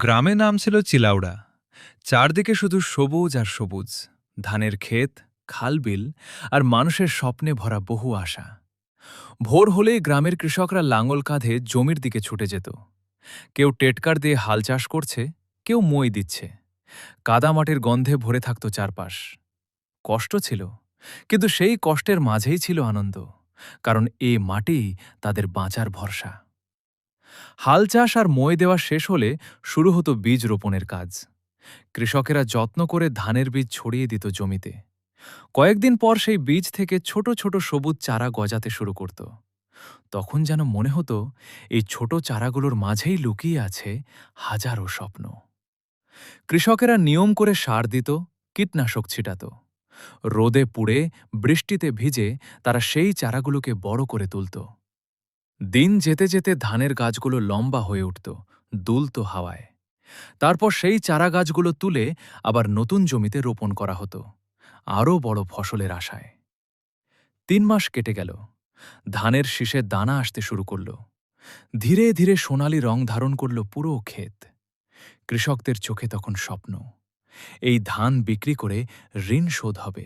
গ্রামে নাম ছিল চিলাউড়া। চারদিকে শুধু সবুজ আর সবুজ, ধানের ক্ষেত, খালবিল আর মানুষের স্বপ্নে ভরা বহু আশা। ভোর হলেই গ্রামের কৃষকরা লাঙল কাঁধে জমির দিকে ছুটে যেত। কেউ টেটকার দিয়ে হাল চাষ করছে, কেউ মই দিচ্ছে। কাদামাটির গন্ধে ভরে থাকত চারপাশ। কষ্ট ছিল, কিন্তু সেই কষ্টের মাঝেই ছিল আনন্দ, কারণ এ মাটি তাদের বাঁচার ভরসা। হাল চাষ আর মই দেওয়া শেষ হলে শুরু হতো বীজ রোপণের কাজ। কৃষকেরা যত্ন করে ধানের বীজ ছড়িয়ে দিত জমিতে। কয়েকদিন পর সেই বীজ থেকে ছোট ছোট সবুজ চারা গজাতে শুরু করত। তখন যেন মনে হতো এই ছোট চারাগুলোর মাঝেই লুকিয়ে আছে হাজারো স্বপ্ন। কৃষকেরা নিয়ম করে সার দিত, কীটনাশক ছিটাত। রোদে পুড়ে, বৃষ্টিতে ভিজে তারা সেই চারাগুলোকে বড় করে তুলত। দিন যেতে যেতে ধানের গাছগুলো লম্বা হয়ে উঠত, দুলত হাওয়ায়। তারপর সেই চারা গাছগুলো তুলে আবার নতুন জমিতে রোপণ করা হতো, আরও বড় ফসলের আশায়। ৩ মাস কেটে গেল। ধানের শীষে দানা আসতে শুরু করল। ধীরে ধীরে সোনালি রং ধারণ করল পুরো ক্ষেত। কৃষকদের চোখে তখন স্বপ্ন, এই ধান বিক্রি করে ঋণ শোধ হবে,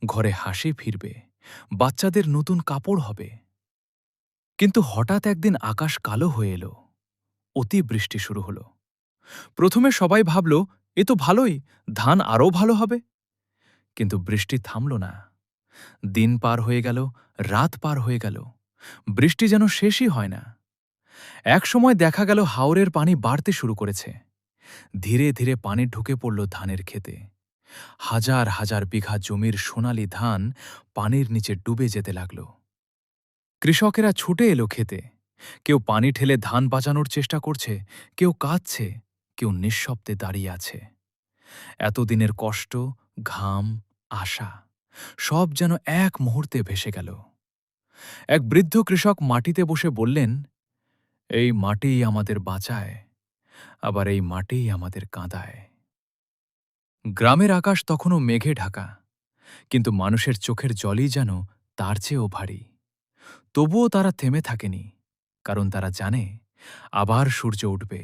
ঘরে হাসি ফিরবে, বাচ্চাদের নতুন কাপড় হবে। কিন্তু হঠাৎ একদিন আকাশ কালো হয়ে এলো, অতিবৃষ্টি শুরু হলো। প্রথমে সবাই ভাবল এ তো ভালোই, ধান আরও ভালো হবে। কিন্তু বৃষ্টি থামল না। দিন পার হয়ে গেল, রাত পার হয়ে গেল, বৃষ্টি যেন শেষই হয় না। একসময় দেখা গেল হাওরের পানি বাড়তে শুরু করেছে। ধীরে ধীরে পানি ঢুকে পড়ল ধানের ক্ষেতে। হাজার হাজার বিঘা জমির সোনালি ধান পানির নিচে ডুবে যেতে লাগল। কৃষকেরা ছুটে এলো ক্ষেতে। কেউ পানি ঠেলে ধান বাঁচানোর চেষ্টা করছে, কেউ কাঁদছে, কেউ নিঃশব্দে দাঁড়িয়ে আছে। এতদিনের কষ্ট, ঘাম, আশা সব যেন এক মুহূর্তে ভেসে গেল। এক বৃদ্ধ কৃষক মাটিতে বসে বললেন, এই মাটিই আমাদের বাঁচায়, আবার এই মাটিই আমাদের কাঁদায়। গ্রামের আকাশ তখনও মেঘে ঢাকা, কিন্তু মানুষের চোখের জলই যেন তার চেয়েও ভারী। তবুও তারা থেমে থাকেনি, কারণ তারা জানে আবার সূর্য উঠবে,